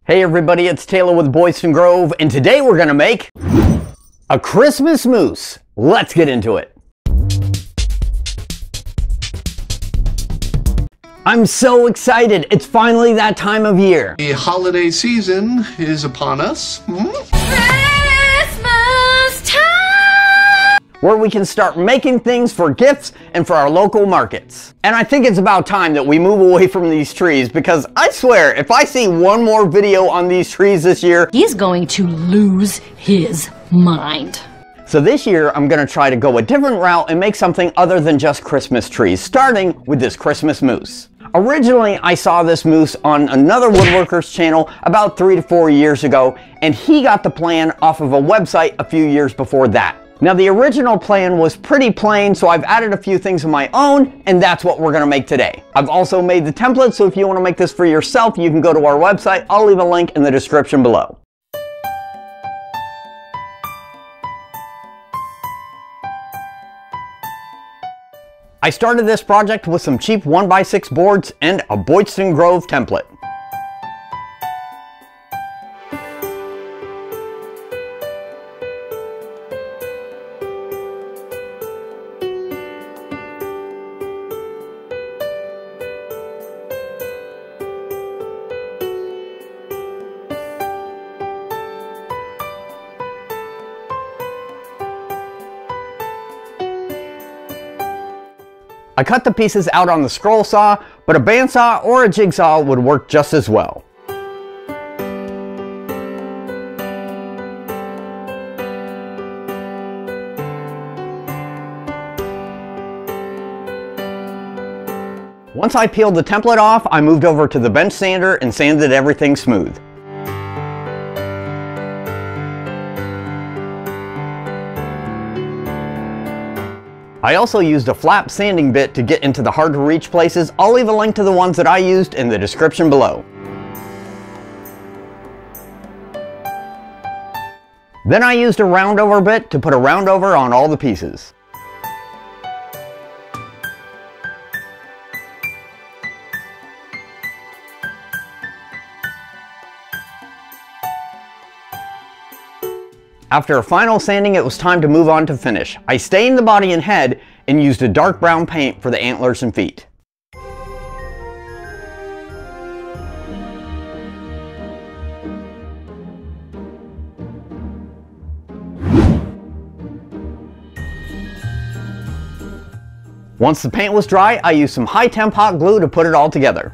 Hey everybody, it's Taylor with Boydston Grove, and today we're gonna make a Christmas mousse. Let's get into it. I'm so excited. It's finally that time of year. The holiday season is upon us. Christmas time! Where we can start making things for gifts and for our local markets. And I think it's about time that we move away from these trees, because I swear, if I see one more video on these trees this year, He's going to lose his mind. So this year, I'm gonna try to go a different route and make something other than just Christmas trees, starting with this Christmas mousse. Originally, I saw this mousse on another woodworker's channel about 3 to 4 years ago, and he got the plan off of a website a few years before that. Now, the original plan was pretty plain, so I've added a few things of my own, and that's what we're gonna make today. I've also made the template, so if you wanna make this for yourself, you can go to our website. I'll leave a link in the description below. I started this project with some cheap 1x6 boards and a Boydston Grove template. I cut the pieces out on the scroll saw, but a bandsaw or a jigsaw would work just as well. Once I peeled the template off, I moved over to the bench sander and sanded everything smooth. I also used a flap sanding bit to get into the hard to reach places. I'll leave a link to the ones that I used in the description below. Then I used a roundover bit to put a roundover on all the pieces. After a final sanding, it was time to move on to finish. I stained the body and head and used a dark brown paint for the antlers and feet. Once the paint was dry, I used some high temp hot glue to put it all together.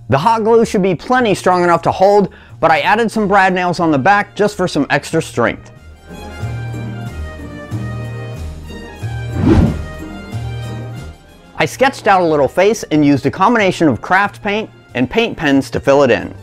The hot glue should be plenty strong enough to hold, but I added some brad nails on the back just for some extra strength. I sketched out a little face and used a combination of craft paint and paint pens to fill it in.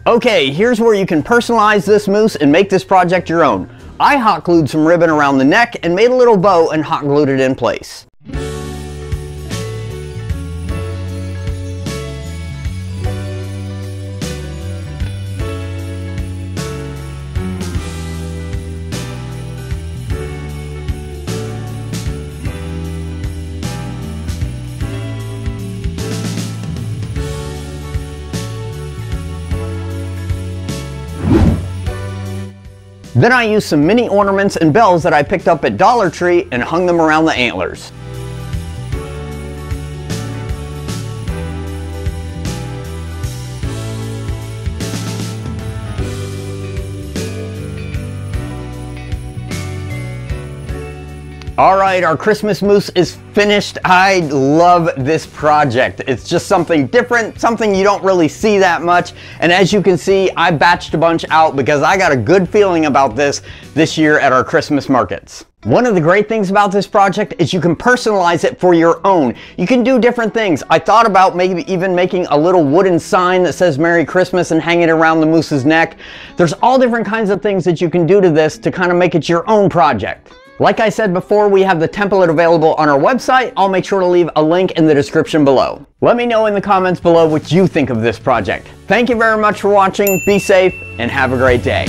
Okay, here's where you can personalize this mousse and make this project your own. I hot glued some ribbon around the neck and made a little bow and hot glued it in place. Then I used some mini ornaments and bells that I picked up at Dollar Tree and hung them around the antlers. All right, our Christmas moose is finished. I love this project. It's just something different, something you don't really see that much. And as you can see, I batched a bunch out because I got a good feeling about this year at our Christmas markets. One of the great things about this project is you can personalize it for your own. You can do different things. I thought about maybe even making a little wooden sign that says Merry Christmas and hang it around the moose's neck. There's all different kinds of things that you can do to this to kind of make it your own project. Like I said before, we have the template available on our website. I'll make sure to leave a link in the description below. Let me know in the comments below what you think of this project. Thank you very much for watching. Be safe and have a great day.